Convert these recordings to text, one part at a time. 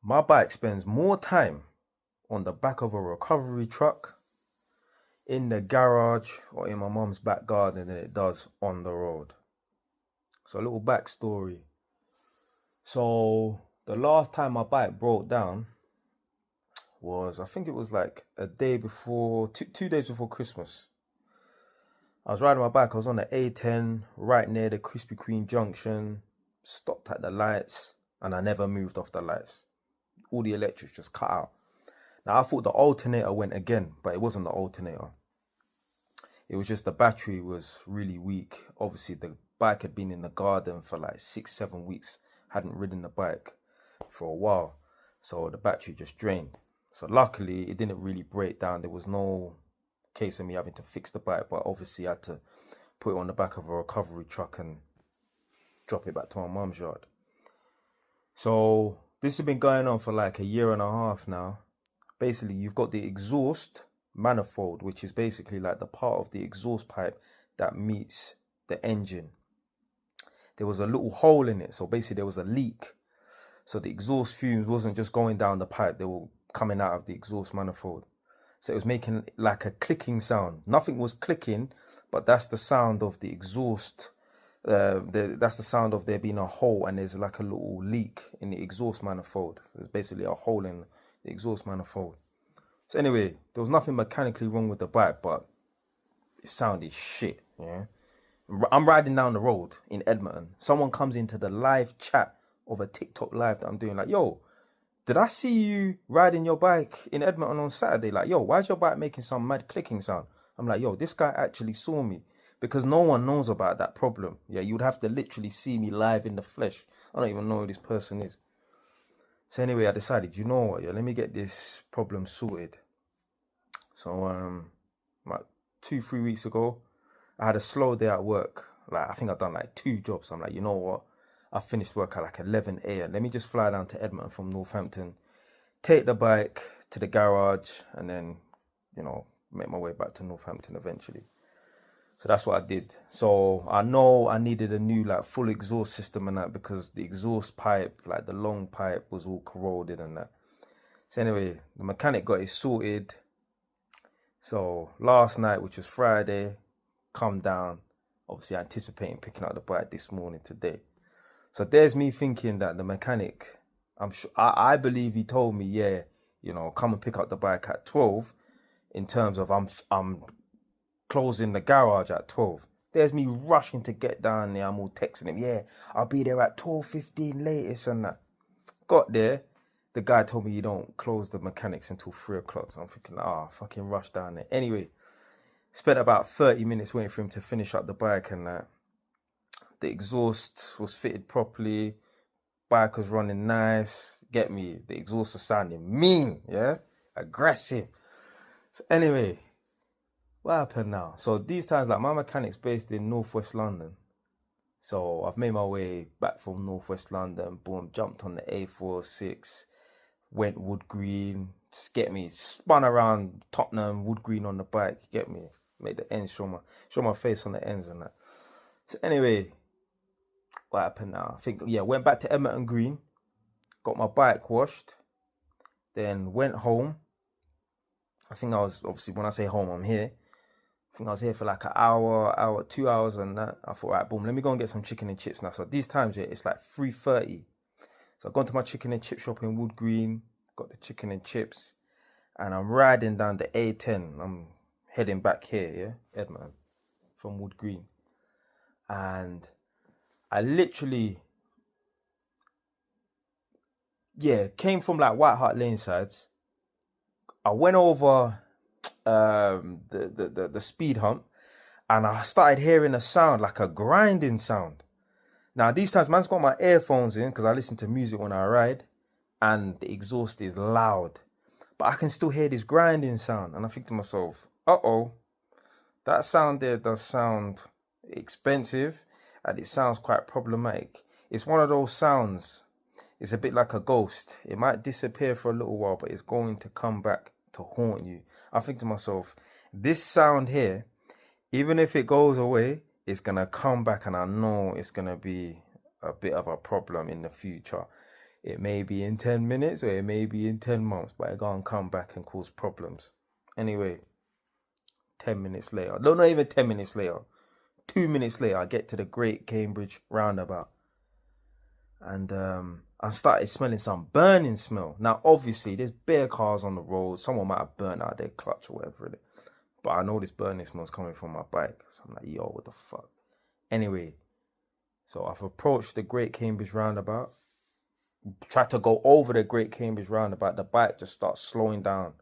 My bike spends more time on the back of a recovery truck, in the garage, or in my mum's back garden than it does on the road. So a little backstory. So the last time my bike broke down was, I think it was like a day before, 2 days before Christmas. I was riding my bike. I was on the A10 right near the Krispy Kreme junction, stopped at the lights, and I never moved off the lights. All the electrics just cut out. Now, I thought the alternator went again, but it wasn't the alternator. It was just the battery was really weak. Obviously, the bike had been in the garden for like 6-7 weeks. Hadn't ridden the bike for a while. So the battery just drained. So luckily, it didn't really break down. There was no case of me having to fix the bike, but obviously I had to put it on the back of a recovery truck and drop it back to my mum's yard. So this has been going on for like a year and a half now. Basically, you've got the exhaust manifold, which is basically like the part of the exhaust pipe that meets the engine. There was a little hole in it, so basically there was a leak. So the exhaust fumes wasn't just going down the pipe, they were coming out of the exhaust manifold. So it was making like a clicking sound. Nothing was clicking, but that's the sound of the exhaust. That's the sound of there being a hole and there's like a little leak in the exhaust manifold. There's basically a hole in the exhaust manifold. So anyway, there was nothing mechanically wrong with the bike, but it sounded shit. Yeah, I'm riding down the road in Edmonton. Someone comes into the live chat of a TikTok live that I'm doing, like, yo, did I see you riding your bike in Edmonton on Saturday? Like, yo, why's your bike making some mad clicking sound? I'm like, yo, this guy actually saw me, because no one knows about that problem. Yeah, you would have to literally see me live in the flesh. I don't even know who this person is. So anyway, I decided, you know what, yeah, let me get this problem sorted. So like 2-3 weeks ago, I had a slow day at work. Like, I think I've done like 2 jobs. I'm like, you know what? I finished work at like 11 a.m. Let me just fly down to Edmonton from Northampton, take the bike to the garage, and then, you know, make my way back to Northampton eventually. So that's what I did. So I know I needed a new like full exhaust system and that, because the exhaust pipe, like the long pipe, was all corroded and that. So anyway, the mechanic got it sorted. So last night, which was Friday, come down, obviously anticipating picking up the bike this morning today. So there's me thinking that the mechanic, I believe he told me, yeah, you know, come and pick up the bike at 12, in terms of I'm closing the garage at 12. There's me rushing to get down there. I'm all texting him, yeah, I'll be there at 12:15 latest and that. Got there, the guy told me you don't close the mechanics until 3 o'clock. So I'm thinking, fucking rush down there. Anyway, spent about 30 minutes waiting for him to finish up the bike and that. The exhaust was fitted properly. Bike was running nice. Get me? The exhaust was sounding mean, yeah? Aggressive. So anyway, what happened now? So these times, like, my mechanic's based in Northwest London. So I've made my way back from Northwest London. Boom, jumped on the A46. Went Wood Green. Just get me? Spun around Tottenham, Wood Green on the bike. Get me? Made the ends show my face on the ends and that. So anyway, what happened now? I think, yeah, went back to Edmonton Green, got my bike washed, then went home. I think I was, obviously, when I say home, I'm here. I think I was here for like an hour, 2 hours and that. I thought, right, boom, let me go and get some chicken and chips now. So these times, yeah, it's like 3:30. So I've gone to my chicken and chip shop in Wood Green, got the chicken and chips, and I'm riding down the A10. I'm heading back here, yeah, Edmonton, from Wood Green. And I literally, came from like White Hart Lane sides. I went over the speed hump, and I started hearing a sound, like a grinding sound. Now these times, man's got my earphones in because I listen to music when I ride, and the exhaust is loud, but I can still hear this grinding sound, and I think to myself, that sound there does sound expensive, and it sounds quite problematic. It's one of those sounds, it's a bit like a ghost. It might disappear for a little while, but it's going to come back to haunt you. I think to myself, this sound here, even if it goes away, it's going to come back, and I know it's going to be a bit of a problem in the future. It may be in 10 minutes or it may be in 10 months, but it gonna come back and cause problems. Anyway, 10 minutes later, no, not even 10 minutes later, 2 minutes later, I get to the Great Cambridge roundabout. And I started smelling some burning smell. Now, obviously, there's bare cars on the road. Someone might have burnt out their clutch or whatever. But I know this burning smell's coming from my bike. So I'm like, yo, what the fuck? Anyway, so I've approached the Great Cambridge roundabout. Tried to go over the Great Cambridge roundabout. The bike just starts slowing down.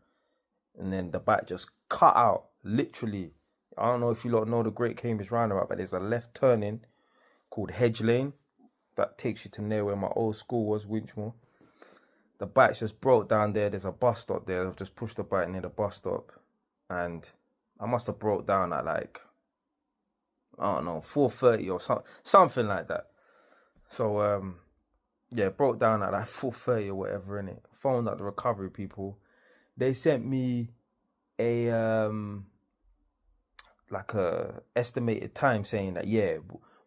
And then the bike just cut out, literally. I don't know if you lot know the Great Cambridge roundabout, but there's a left turning called Hedge Lane that takes you to near where my old school was, Winchmore. The bike's just broke down there. There's a bus stop there. I've just pushed the bike near the bus stop. And I must have broke down at like, I don't know, 4:30 or something like that. So, yeah, broke down at like 4:30 or whatever, innit? Phoned up the recovery people. They sent me a, like a estimated time saying that, yeah,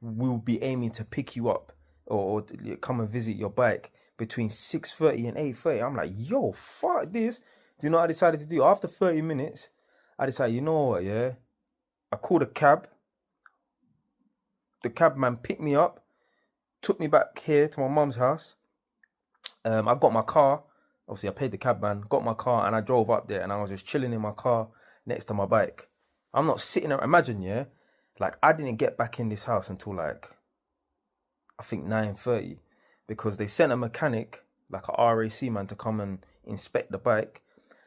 we'll be aiming to pick you up or come and visit your bike between 6:30 and 8:30. I'm like, yo, fuck this. Do you know what I decided to do? After 30 minutes, I decided, you know what, yeah? I called a cab. The cab man picked me up, took me back here to my mum's house. I got my car. Obviously, I paid the cab man, got my car, and I drove up there, and I was just chilling in my car next to my bike. I'm not sitting there. Imagine, yeah? Like, I didn't get back in this house until, like, I think 9:30. Because they sent a mechanic, like a RAC man, to come and inspect the bike.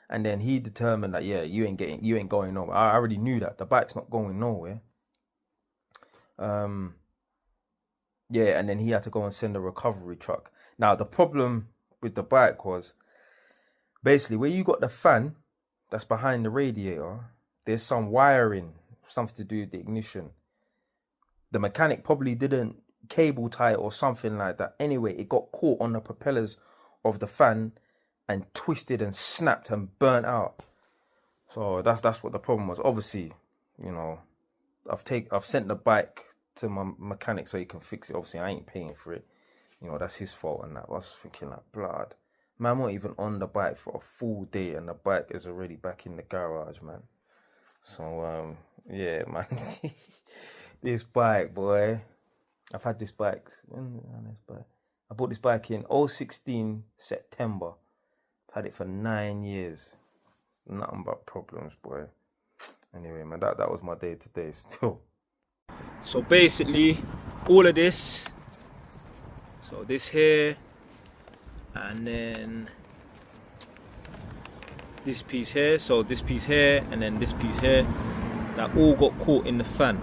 And then he determined that, yeah, you ain't going nowhere. I already knew that. The bike's not going nowhere. Yeah, and then he had to go and send a recovery truck. Now, the problem with the bike was, basically, where you got the fan that's behind the radiator, there's some wiring, something to do with the ignition. The mechanic probably didn't cable tie it or something like that. Anyway, it got caught on the propellers of the fan and twisted and snapped and burnt out. So that's what the problem was. Obviously, you know, I've sent the bike to my mechanic so he can fix it. Obviously, I ain't paying for it. You know, that's his fault and that. I was thinking like, blood. Man, I'm not even on the bike for a full day and the bike is already back in the garage, man. So, yeah, man. This bike, boy. I've had this bike. I bought this bike in 2016 September. I've had it for 9 years. Nothing but problems, boy. Anyway, man, that was my day today still. So basically, all of this. So this here. And then this piece here. So this piece here and then this piece here. That all got caught in the fan.